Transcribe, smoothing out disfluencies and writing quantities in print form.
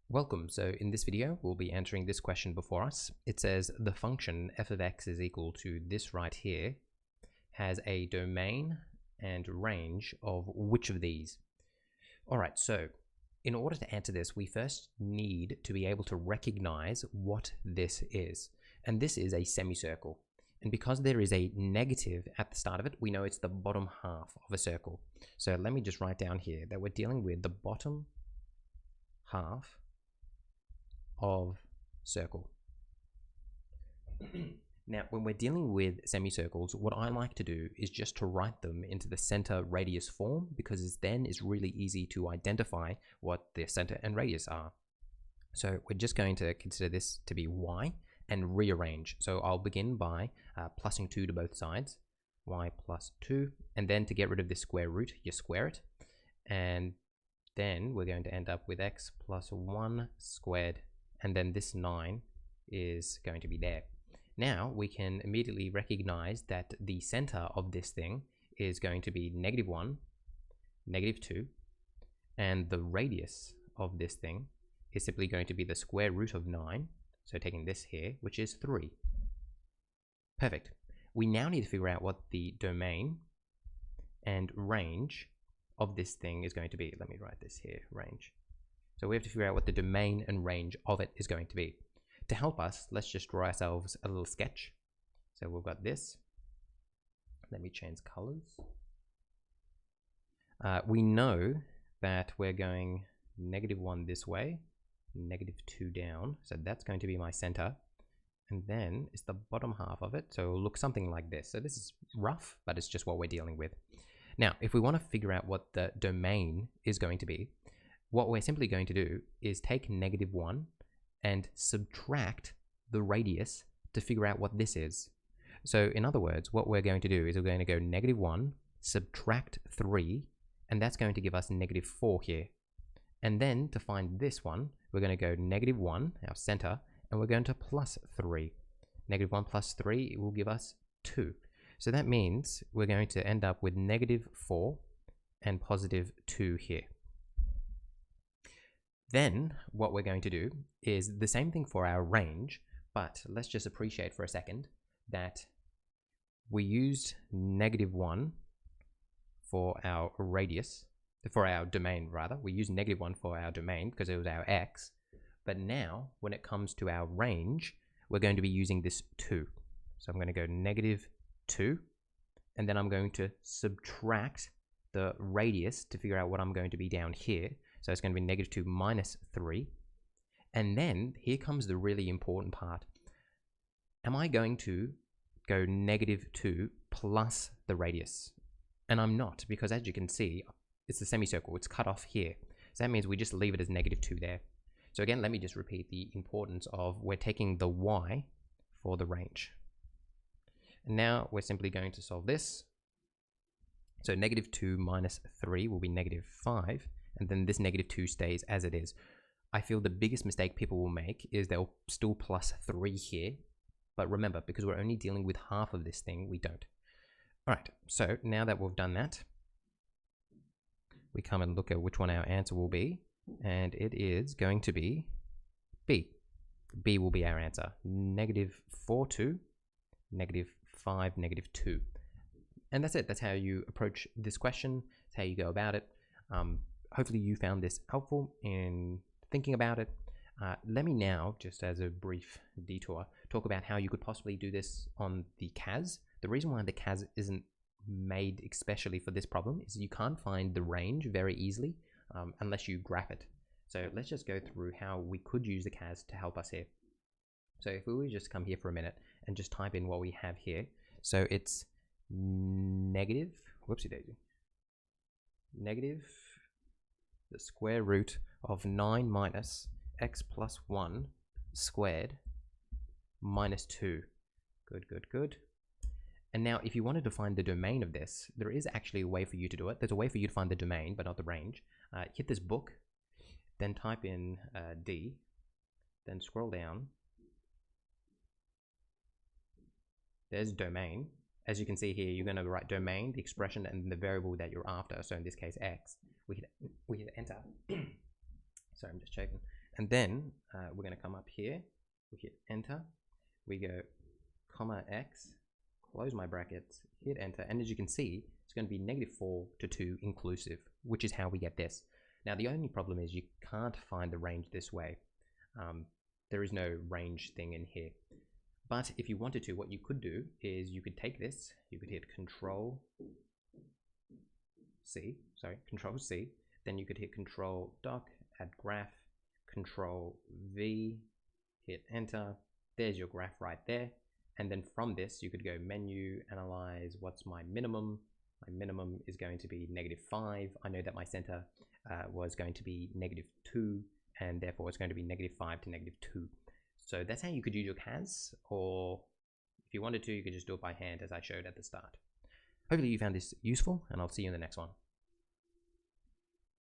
Welcome. So in this video, we'll be answering this question before us. It says the function f of x is equal to this right here has a domain and range of which of these? All right, so in order to answer this, we first need to be able to recognize what this is. And this is a semicircle. And because there is a negative at the start of it, we know it's the bottom half of a circle. So let me just write down here that we're dealing with the bottom half of circle. Now, when we're dealing with semicircles, what I like to do is just to write them into the center radius form, because then it's really easy to identify what the center and radius are. So we're just going to consider this to be y and rearrange. So I'll begin by plussing 2 to both sides, y plus 2, and then to get rid of this square root, you square it, and then we're going to end up with x plus 1 squared, and then this 9 is going to be there. Now we can immediately recognize that the center of this thing is going to be -1, -2, and the radius of this thing is simply going to be the square root of 9, so taking this here, which is 3. Perfect. We now need to figure out what the domain and range of this thing is going to be. Let me write this here, range. So we have to figure out what the domain and range of it is going to be. To help us, let's just draw ourselves a little sketch. So we've got this. Let me change colors. We know that we're going -1 this way, -2 down. So that's going to be my center. And then it's the bottom half of it. So it'll look something like this. So this is rough, but it's just what we're dealing with. Now, if we want to figure out what the domain is going to be, what we're simply going to do is take -1 and subtract the radius to figure out what this is. So in other words, what we're going to do is we're going to go -1, subtract 3, and that's going to give us -4 here. And then to find this one, we're going to go -1, our center, and we're going to plus 3. -1 plus 3, it will give us 2. So that means we're going to end up with -4 and +2 here. Then what we're going to do is the same thing for our range, but let's just appreciate for a second that we used -1 for our radius, for our domain rather. We used -1 for our domain because it was our x, but now when it comes to our range, we're going to be using this 2. So I'm going to go -2, and then I'm going to subtract the radius to figure out what I'm going to be down here. So it's going to be -2 minus 3. And then here comes the really important part. Am I going to go -2 plus the radius? And I'm not, because as you can see, it's a semicircle. It's cut off here. So that means we just leave it as -2 there. So again, let me just repeat the importance of we're taking the y for the range. And now we're simply going to solve this. So -2 minus 3 will be -5. And then this -2 stays as it is. I feel the biggest mistake people will make is they'll still plus 3 here. But remember, because we're only dealing with half of this thing, we don't. All right, so now that we've done that, we come and look at which one our answer will be. And it is going to be B. B will be our answer. -4, 2, -5, -2. And that's it. That's how you approach this question. That's how you go about it. Hopefully you found this helpful in thinking about it. Let me now, just as a brief detour, talk about how you could possibly do this on the CAS. The reason why the CAS isn't made especially for this problem is you can't find the range very easily unless you graph it. So let's just go through how we could use the CAS to help us here. So if we would just come here for a minute and just type in what we have here. So it's whoopsie daisy, the square root of 9 minus x plus 1 squared minus 2. Good. And now if you wanted to find the domain of this, there is actually a way for you to do it. There's a way for you to find the domain, but not the range. Hit this book, then type in D, then scroll down. There's domain. As you can see here, you're going to write domain, the expression, and the variable that you're after. So in this case, x. We hit enter. Sorry, I'm just checking. And then we're going to come up here, we hit enter, we go comma x, close my brackets, hit enter, and as you can see, it's going to be -4 to 2 inclusive, which is how we get this. Now the only problem is you can't find the range this way. There is no range thing in here. But if you wanted to, what you could do is you could take this, you could hit Control C, then you could hit Control Doc, add graph, Control V, hit enter, there's your graph right there. And then from this, you could go menu, analyze, what's my minimum? My minimum is going to be -5. I know that my center was going to be -2, and therefore it's going to be -5 to -2. So that's how you could use your CAS, or if you wanted to, you could just do it by hand as I showed at the start. Hopefully you found this useful, and I'll see you in the next one.